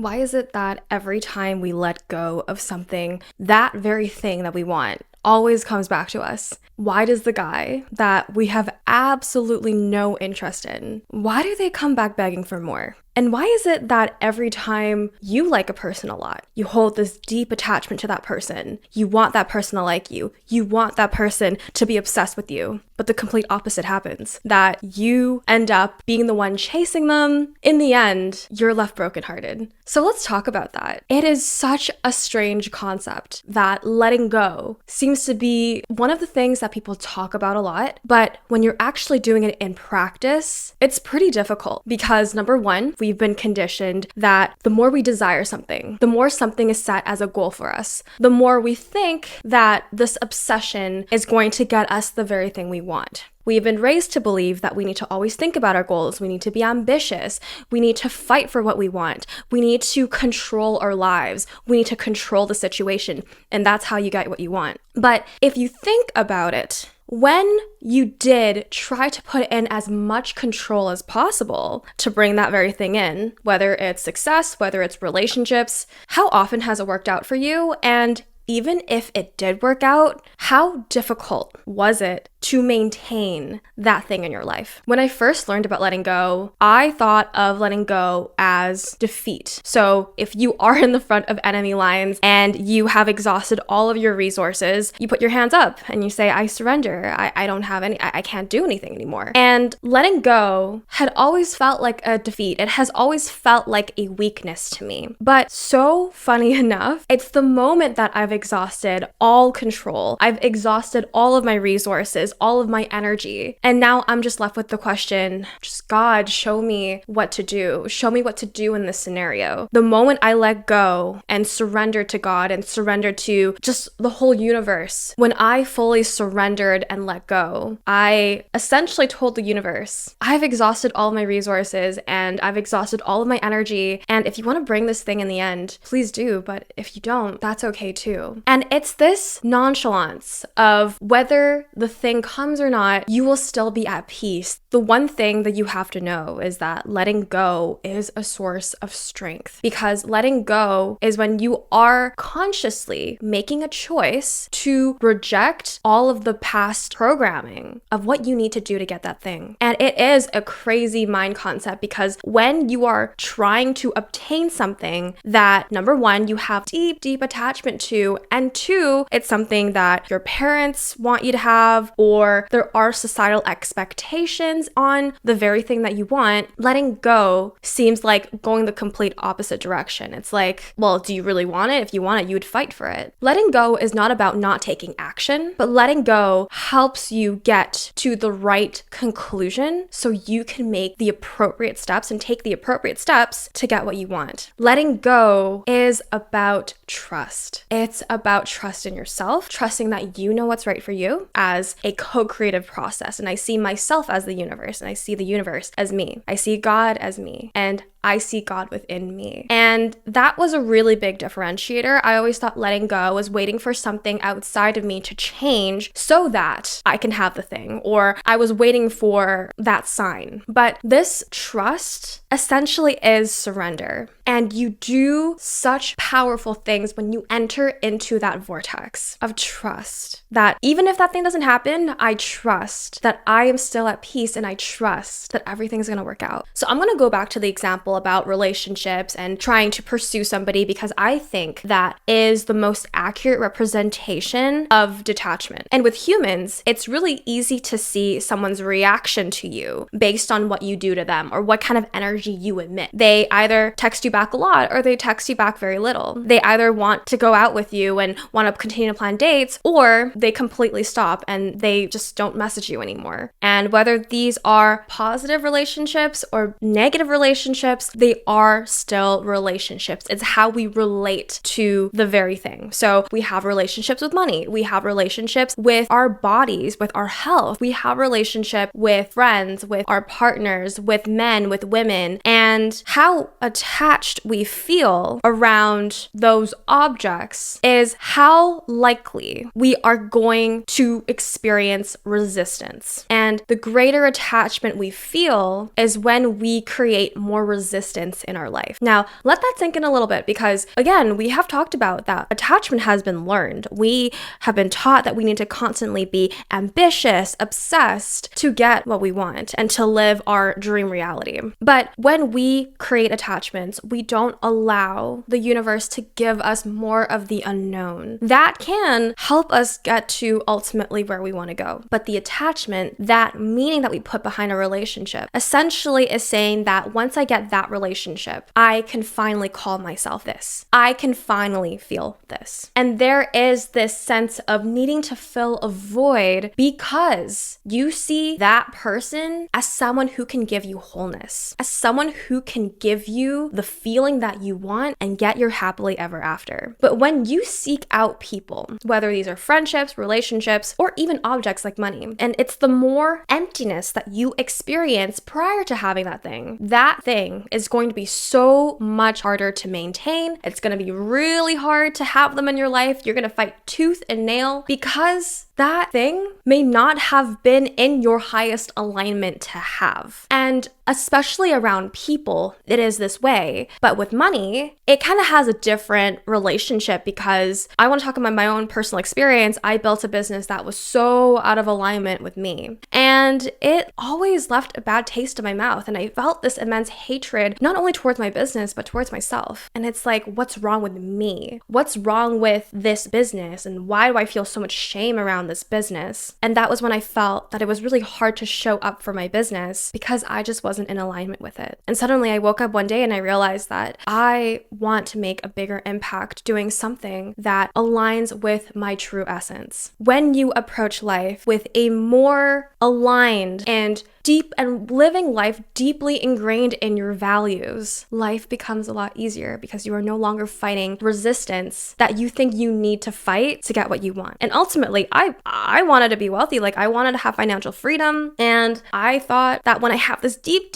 Why is it that every time we let go of something, that very thing that we want always comes back to us? Why does the guy that we have absolutely no interest in, why do they come back begging for more? And why is it that every time you like a person a lot, you hold this deep attachment to that person, you want that person to like you want that person to be obsessed with you, but the complete opposite happens, that you end up being the one chasing them. In the end, you're left brokenhearted. So let's talk about that. It is such a strange concept that letting go seems to be one of the things that people talk about a lot, but when you're actually doing it in practice, it's pretty difficult because number one, we've been conditioned that the more we desire something, the more something is set as a goal for us, the more we think that this obsession is going to get us the very thing we want. We've been raised to believe that we need to always think about our goals. We need to be ambitious. We need to fight for what we want. We need to control our lives. We need to control the situation. And that's how you get what you want. But if you think about it, when you did try to put in as much control as possible to bring that very thing in, whether it's success, whether it's relationships, how often has it worked out for you? And even if it did work out, how difficult was it to maintain that thing in your life? When I first learned about letting go, I thought of letting go as defeat. So if you are in the front of enemy lines and you have exhausted all of your resources, you put your hands up and you say, I surrender. I don't have any, I can't do anything anymore. And letting go had always felt like a defeat. It has always felt like a weakness to me. But so funny enough, it's the moment that I've exhausted all control. I've exhausted all of my resources, all of my energy. And now I'm just left with the question, just God, show me what to do. Show me what to do in this scenario. The moment I let go and surrendered to God and surrendered to just the whole universe, when I fully surrendered and let go, I essentially told the universe, I've exhausted all of my resources and I've exhausted all of my energy. And if you want to bring this thing in the end, please do. But if you don't, that's okay too. And it's this nonchalance of whether the thing comes or not, you will still be at peace. The one thing that you have to know is that letting go is a source of strength, because letting go is when you are consciously making a choice to reject all of the past programming of what you need to do to get that thing. And it is a crazy mind concept, because when you are trying to obtain something that, number one, you have deep, deep attachment to, and two, it's something that your parents want you to have, or there are societal expectations on the very thing that you want, letting go seems like going the complete opposite direction. It's like, well, do you really want it? If you want it, you would fight for it. Letting go is not about not taking action, but letting go helps you get to the right conclusion so you can make the appropriate steps and take the appropriate steps to get what you want. Letting go is about trust. It's about trust in yourself, trusting that you know what's right for you as a co-creative process. And I see myself as the universe, and I see the universe as me. I see God as me, and I see God within me. And that was a really big differentiator. I always thought letting go was waiting for something outside of me to change so that I can have the thing, or I was waiting for that sign. But this trust essentially is surrender. And you do such powerful things when you enter into that vortex of trust, that even if that thing doesn't happen, I trust that I am still at peace, and I trust that everything's gonna work out. So I'm gonna go back to the example about relationships and trying to pursue somebody, because I think that is the most accurate representation of detachment. And with humans, it's really easy to see someone's reaction to you based on what you do to them or what kind of energy you emit. They either text you back a lot or they text you back very little. They either want to go out with you and want to continue to plan dates, or they completely stop and they just don't message you anymore. And whether these are positive relationships or negative relationships, they are still relationships. It's how we relate to the very thing. So we have relationships with money. We have relationships with our bodies, with our health. We have relationship with friends, with our partners, with men, with women. And how attached we feel around those objects is how likely we are going to experience resistance. And the greater attachment we feel is when we create more resistance resistance in our life. Now, let that sink in a little bit because, again, we have talked about that attachment has been learned. We have been taught that we need to constantly be ambitious, obsessed to get what we want and to live our dream reality. But when we create attachments, we don't allow the universe to give us more of the unknown. That can help us get to ultimately where we want to go. But the attachment, that meaning that we put behind a relationship, essentially is saying that once I get that relationship, I can finally call myself this. I can finally feel this. And there is this sense of needing to fill a void because you see that person as someone who can give you wholeness, as someone who can give you the feeling that you want and get your happily ever after. But when you seek out people, whether these are friendships, relationships, or even objects like money, and it's the more emptiness that you experience prior to having that thing is going to be so much harder to maintain. It's going to be really hard to have them in your life. You're going to fight tooth and nail because that thing may not have been in your highest alignment to have. And especially around people, it is this way. But with money, it kind of has a different relationship because I want to talk about my own personal experience. I built a business that was so out of alignment with me. And it always left a bad taste in my mouth. And I felt this immense hatred, not only towards my business, but towards myself. And it's like, what's wrong with me? What's wrong with this business? And why do I feel so much shame around this business? And that was when I felt that it was really hard to show up for my business because I just wasn't in alignment with it. And suddenly I woke up one day and I realized that I want to make a bigger impact doing something that aligns with my true essence. When you approach life with a more aligned and deep and living life deeply ingrained in your values, life becomes a lot easier because you are no longer fighting resistance that you think you need to fight to get what you want. And ultimately, I wanted to be wealthy. Like I wanted to have financial freedom. And I thought that when I have this deep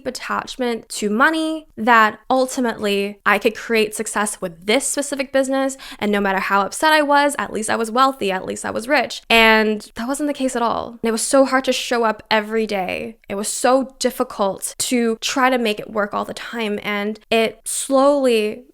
attachment to money, that ultimately I could create success with this specific business. And no matter how upset I was, at least I was wealthy, at least I was rich. And that wasn't the case at all. And it was so hard to show up every day. It was so difficult to try to make it work all the time. And it slowly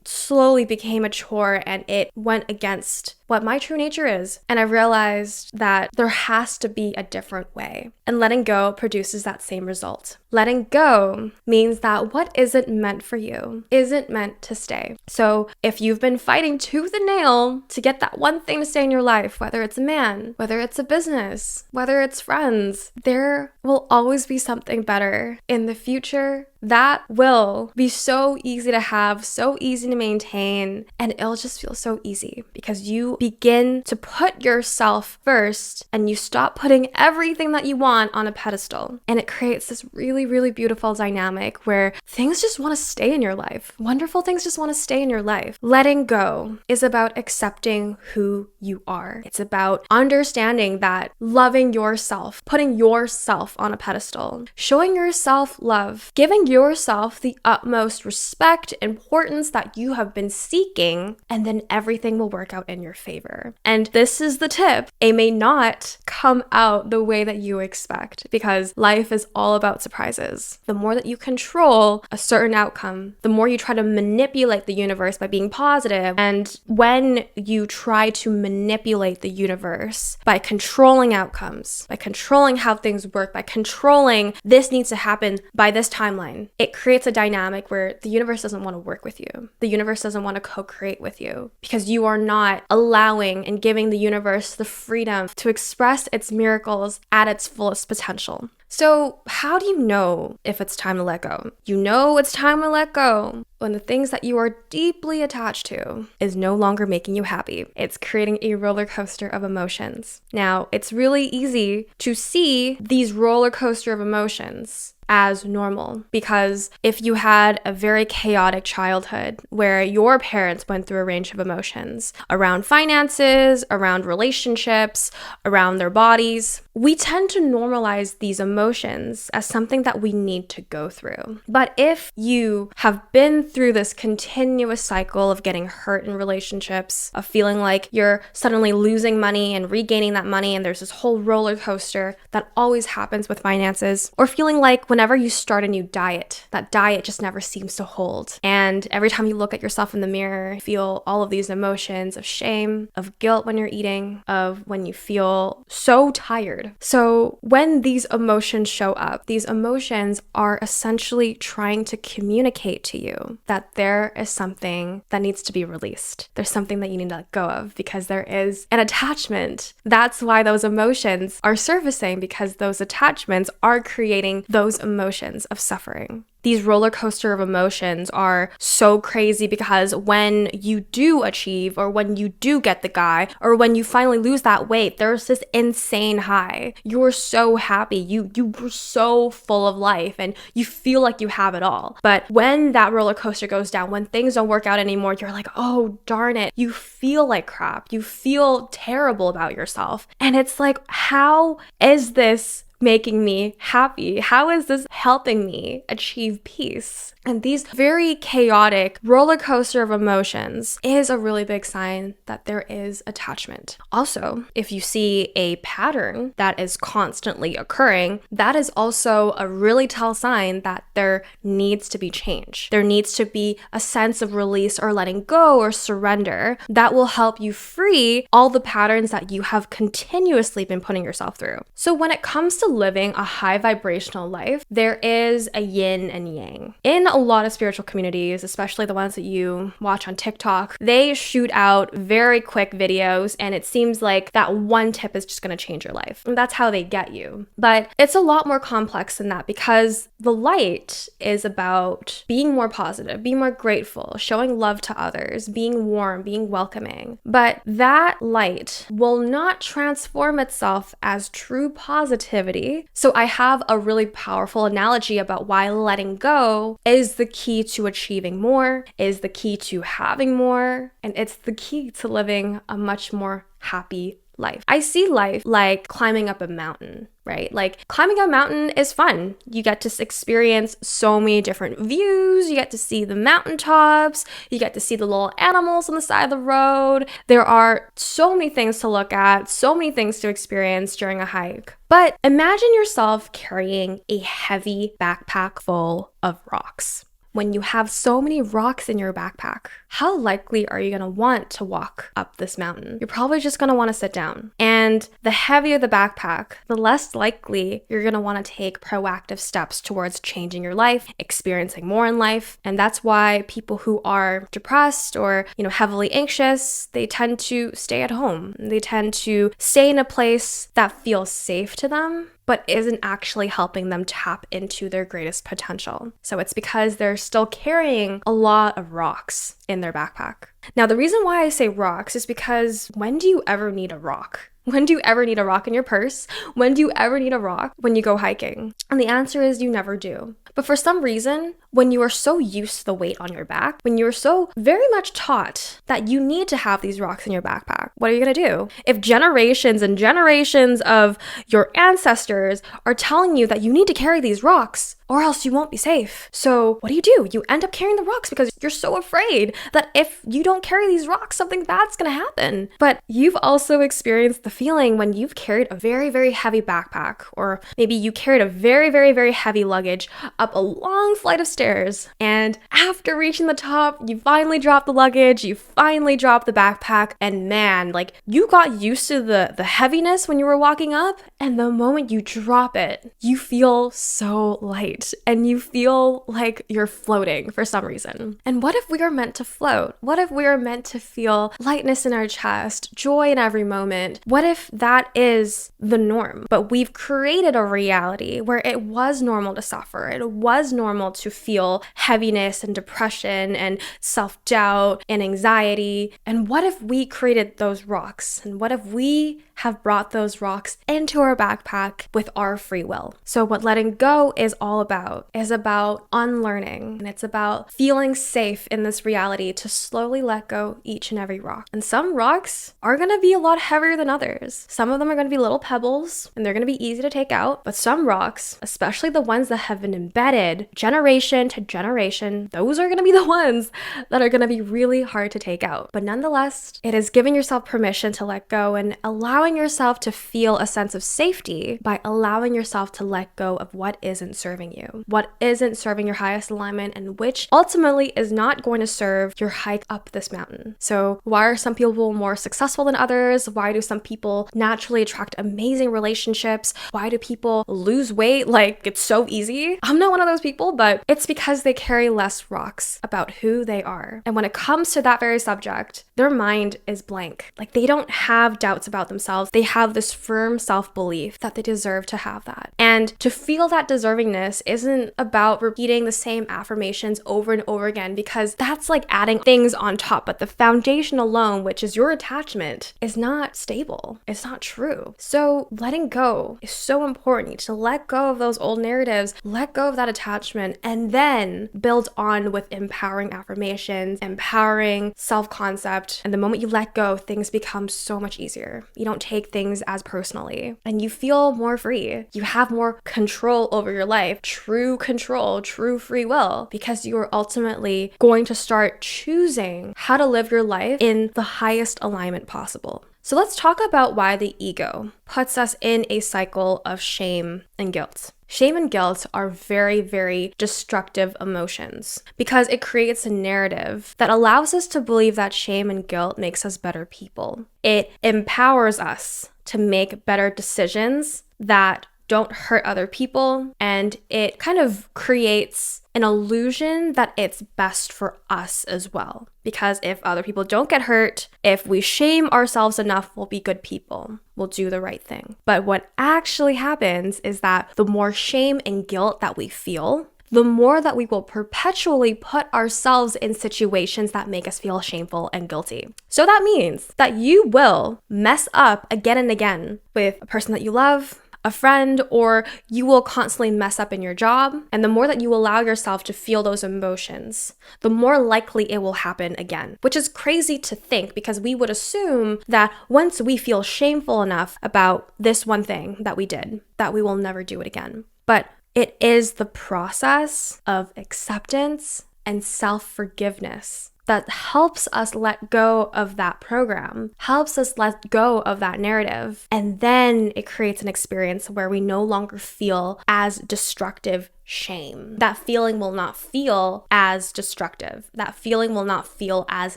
became a chore and it went against what my true nature is. And I realized that there has to be a different way. And letting go produces that same result. Letting go means that what isn't meant for you isn't meant to stay. So if you've been fighting tooth and nail to get that one thing to stay in your life, whether it's a man, whether it's a business, whether it's friends, there will always be something better in the future that will be so easy to have, so easy to maintain, and it'll just feel so easy because you begin to put yourself first and you stop putting everything that you want on a pedestal. And it creates this really beautiful dynamic where things just want to stay in your life. Wonderful things just want to stay in your life. Letting go is about accepting who you are. It's about understanding that loving yourself, putting yourself on a pedestal, showing yourself love, giving yourself the utmost respect, importance that you have been seeking, and then everything will work out in your favor. And this is the tip. It may not come out the way that you expect because life is all about surprises. The more that you control a certain outcome, the more you try to manipulate the universe by being positive. And when you try to manipulate the universe by controlling outcomes, by controlling how things work, by controlling this needs to happen by this timeline, it creates a dynamic where the universe doesn't want to work with you. The universe doesn't want to co-create with you because you are not allowing and giving the universe the freedom to express its miracles at its fullest potential. So how do you know if it's time to let go? You know it's time to let go when the things that you are deeply attached to is no longer making you happy. It's creating a roller coaster of emotions. Now, it's really easy to see these roller coaster of emotions as normal because if you had a very chaotic childhood where your parents went through a range of emotions around finances, around relationships, around their bodies, we tend to normalize these emotions as something that we need to go through. But if you have been through this continuous cycle of getting hurt in relationships, of feeling like you're suddenly losing money and regaining that money, and there's this whole roller coaster that always happens with finances, or feeling like whenever whenever you start a new diet, that diet just never seems to hold. And every time you look at yourself in the mirror, feel all of these emotions of shame, of guilt when you're eating, of when you feel so tired. So when these emotions show up, these emotions are essentially trying to communicate to you that there is something that needs to be released. There's something that you need to let go of because there is an attachment. That's why those emotions are surfacing, because those attachments are creating those emotions of suffering. These roller coaster of emotions are so crazy because when you do achieve, or when you do get the guy, or when you finally lose that weight, there's this insane high. You're so happy. You were so full of life and you feel like you have it all. But when that roller coaster goes down, when things don't work out anymore, you're like, oh, darn it. You feel like crap. You feel terrible about yourself. And it's like, how is this making me happy? How is this helping me achieve peace? And these very chaotic roller coaster of emotions is a really big sign that there is attachment. Also, if you see a pattern that is constantly occurring, that is also a really tell sign that there needs to be change. There needs to be a sense of release or letting go or surrender that will help you free all the patterns that you have continuously been putting yourself through. So when it comes to living a high vibrational life, there is a yin and yang. In a lot of spiritual communities, especially the ones that you watch on TikTok, they shoot out very quick videos and it seems like that one tip is just going to change your life. And that's how they get you. But it's a lot more complex than that, because the light is about being more positive, being more grateful, showing love to others, being warm, being welcoming. But that light will not transform itself as true positivity. So I have a really powerful analogy about why letting go is the key to achieving more, is the key to having more, and it's the key to living a much more happy life. I see life like climbing up a mountain, right? Like climbing a mountain is fun. You get to experience so many different views. You get to see the mountaintops. You get to see the little animals on the side of the road. There are so many things to look at, so many things to experience during a hike. But imagine yourself carrying a heavy backpack full of rocks. When you have so many rocks in your backpack, how likely are you going to want to walk up this mountain? You're probably just going to want to sit down. And the heavier the backpack, the less likely you're going to want to take proactive steps towards changing your life, experiencing more in life. And that's why people who are depressed or, heavily anxious, they tend to stay at home. They tend to stay in a place that feels safe to them, but isn't actually helping them tap into their greatest potential. So it's because they're still carrying a lot of rocks in their backpack. Now, the reason why I say rocks is because when do you ever need a rock? When do you ever need a rock in your purse? When do you ever need a rock when you go hiking? And the answer is you never do. But for some reason, when you are so used to the weight on your back, when you're so very much taught that you need to have these rocks in your backpack, what are you going to do? If generations and generations of your ancestors are telling you that you need to carry these rocks, or else you won't be safe. So what do? You end up carrying the rocks because you're so afraid that if you don't carry these rocks, something bad's going to happen. But you've also experienced the feeling when you've carried a very, very heavy backpack, or maybe you carried a very, very, very heavy luggage up a long flight of stairs. And after reaching the top, you finally drop the luggage, you finally drop the backpack, and man, like you got used to the heaviness when you were walking up, and the moment you drop it, you feel so light. And you feel like you're floating for some reason. And what if we are meant to float? What if we are meant to feel lightness in our chest, joy in every moment? What if that is the norm? But we've created a reality where it was normal to suffer. It was normal to feel heaviness and depression and self-doubt and anxiety. And what if we created those rocks? And what if we have brought those rocks into our backpack with our free will? So what letting go is all about is about unlearning, and it's about feeling safe in this reality to slowly let go each and every rock. And some rocks are going to be a lot heavier than others. Some of them are going to be little pebbles and they're going to be easy to take out, but some rocks, especially the ones that have been embedded generation to generation, those are going to be the ones that are going to be really hard to take out. But nonetheless, it is giving yourself permission to let go and allowing allowing yourself to feel a sense of safety by allowing yourself to let go of what isn't serving you, what isn't serving your highest alignment, and which ultimately is not going to serve your hike up this mountain. So why are some people more successful than others? Why do some people naturally attract amazing relationships? Why do people lose weight like it's so easy? I'm not one of those people, but it's because they carry less rocks about who they are. And when it comes to that very subject, their mind is blank. Like they don't have doubts about themselves. They have this firm self-belief that they deserve to have that. And to feel that deservingness isn't about repeating the same affirmations over and over again, because that's like adding things on top. But the foundation alone, which is your attachment, is not stable. It's not true. So letting go is so important. To let go of those old narratives, let go of that attachment, and then build on with empowering affirmations, empowering self-concept. And the moment you let go, things become so much easier. You don't take things as personally and you feel more free. You have more control over your life, true control, true free will, because you are ultimately going to start choosing how to live your life in the highest alignment possible. So let's talk about why the ego puts us in a cycle of shame and guilt. Shame and guilt are very, very destructive emotions because it creates a narrative that allows us to believe that shame and guilt makes us better people. It empowers us to make better decisions that don't hurt other people, and it kind of creates an illusion that it's best for us as well. Because if other people don't get hurt, if we shame ourselves enough, we'll be good people. We'll do the right thing. But what actually happens is that the more shame and guilt that we feel, the more that we will perpetually put ourselves in situations that make us feel shameful and guilty. So that means that you will mess up again and again with a person that you love, a friend, or you will constantly mess up in your job. And the more that you allow yourself to feel those emotions, the more likely it will happen again, which is crazy to think because we would assume that once we feel shameful enough about this one thing that we did, that we will never do it again. But it is the process of acceptance and self-forgiveness that helps us let go of that program, helps us let go of that narrative. And then it creates an experience where we no longer feel as destructive shame. That feeling will not feel as destructive. That feeling will not feel as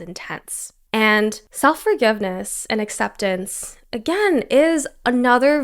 intense. And self-forgiveness and acceptance, again, is another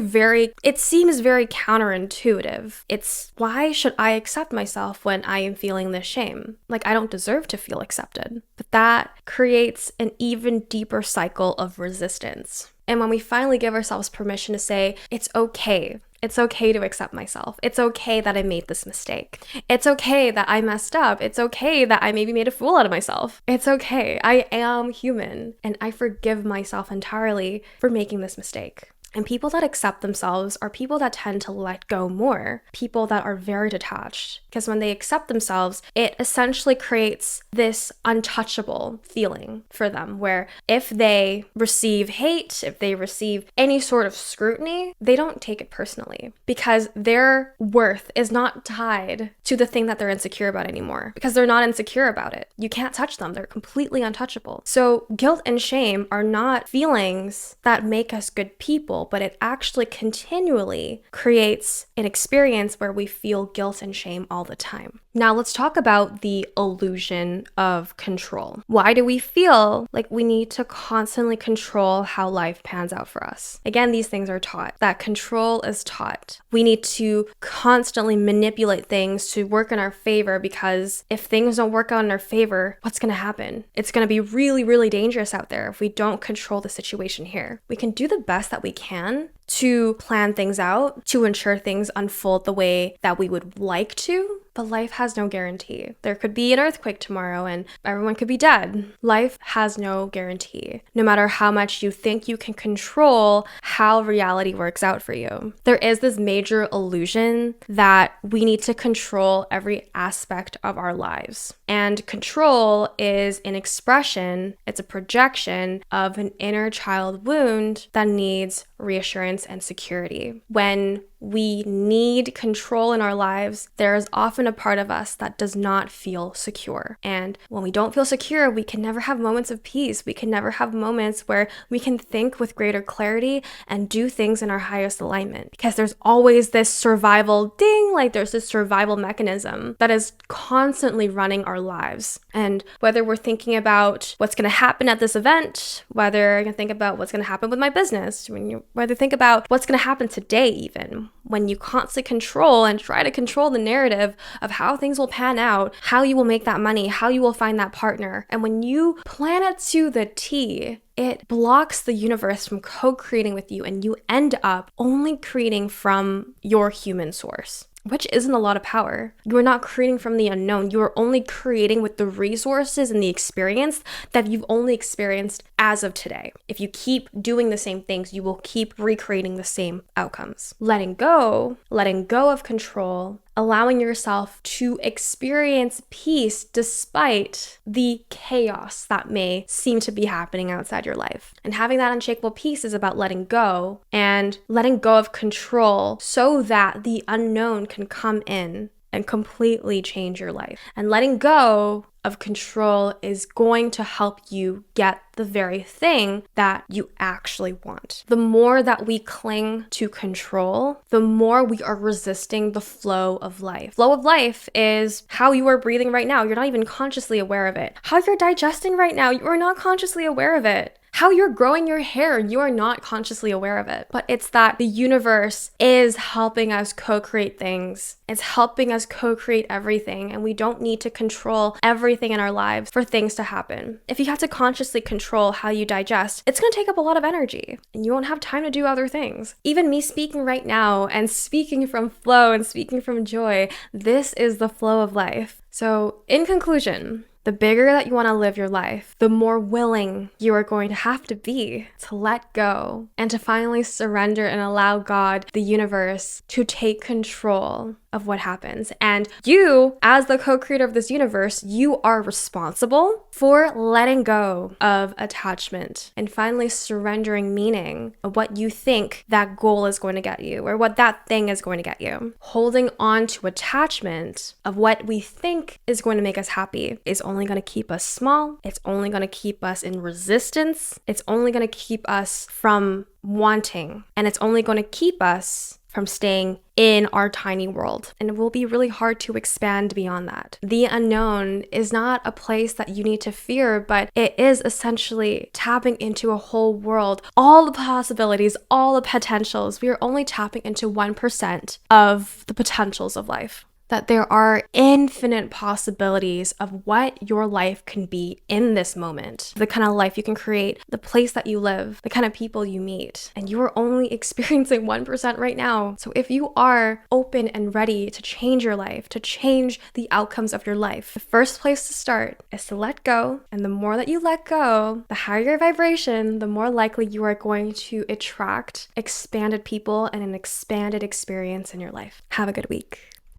it seems very counterintuitive. It's why should I accept myself when I am feeling this shame? Like I don't deserve to feel accepted. But that creates an even deeper cycle of resistance. And when we finally give ourselves permission to say, it's okay. It's okay to accept myself. It's okay that I made this mistake. It's okay that I messed up. It's okay that I maybe made a fool out of myself. It's okay. I am human and I forgive myself entirely for making this mistake. And people that accept themselves are people that tend to let go more, people that are very detached. Because when they accept themselves, it essentially creates this untouchable feeling for them, where if they receive hate, if they receive any sort of scrutiny, they don't take it personally because their worth is not tied to the thing that they're insecure about anymore, because they're not insecure about it. You can't touch them. They're completely untouchable. So guilt and shame are not feelings that make us good people, but it actually continually creates an experience where we feel guilt and shame all the time. Now let's talk about the illusion of control. Why do we feel like we need to constantly control how life pans out for us? Again, these things are taught. That control is taught. We need to constantly manipulate things to work in our favor, because if things don't work out in our favor, what's going to happen? It's going to be really, really dangerous out there if we don't control the situation here. We can do the best that we can to plan things out, to ensure things unfold the way that we would like to, but life has no guarantee. There could be an earthquake tomorrow and everyone could be dead. Life has no guarantee, no matter how much you think you can control how reality works out for you. There is this major illusion that we need to control every aspect of our lives. And control is an expression, it's a projection of an inner child wound that needs reassurance and security. When we need control in our lives, there is often a part of us that does not feel secure. And when we don't feel secure, we can never have moments of peace. We can never have moments where we can think with greater clarity and do things in our highest alignment, because there's always this survival ding, like there's this survival mechanism that is constantly running our lives. And whether we're thinking about what's going to happen at this event, whether you think about what's going to happen with my business, whether think about what's going to happen today, even when you constantly control and try to control the narrative of how things will pan out, how you will make that money, how you will find that partner. And when you plan it to the T, it blocks the universe from co-creating with you, and you end up only creating from your human source, which isn't a lot of power. You are not creating from the unknown. You are only creating with the resources and the experience that you've only experienced as of today. If you keep doing the same things, you will keep recreating the same outcomes. Letting go of control, allowing yourself to experience peace despite the chaos that may seem to be happening outside your life. And having that unshakable peace is about letting go of control so that the unknown can come in and completely change your life. And letting go of control is going to help you get the very thing that you actually want. The more that we cling to control, the more we are resisting the flow of life. Flow of life is how you are breathing right now. You're not even consciously aware of it. How you're digesting right now, you are not consciously aware of it. How you're growing your hair, you are not consciously aware of it. But it's that the universe is helping us co-create things. It's helping us co-create everything, and we don't need to control everything in our lives for things to happen. If you have to consciously control how you digest, it's going to take up a lot of energy, and you won't have time to do other things. Even me speaking right now and speaking from flow and speaking from joy, this is the flow of life. So in conclusion, the bigger that you want to live your life, the more willing you are going to have to be to let go and to finally surrender and allow God, the universe, to take control of what happens. And you, as the co-creator of this universe, you are responsible for letting go of attachment and finally surrendering meaning of what you think that goal is going to get you or what that thing is going to get you. Holding on to attachment of what we think is going to make us happy is only going to keep us small. It's only going to keep us in resistance. It's only going to keep us from wanting, and it's only going to keep us from staying in our tiny world. And it will be really hard to expand beyond that. The unknown is not a place that you need to fear, but it is essentially tapping into a whole world, all the possibilities, all the potentials. We are only tapping into 1% of the potentials of life. That there are infinite possibilities of what your life can be in this moment, the kind of life you can create, the place that you live, the kind of people you meet, and you are only experiencing 1% right now. So if you are open and ready to change your life, to change the outcomes of your life, the first place to start is to let go. And the more that you let go, the higher your vibration, the more likely you are going to attract expanded people and an expanded experience in your life. Have a good week.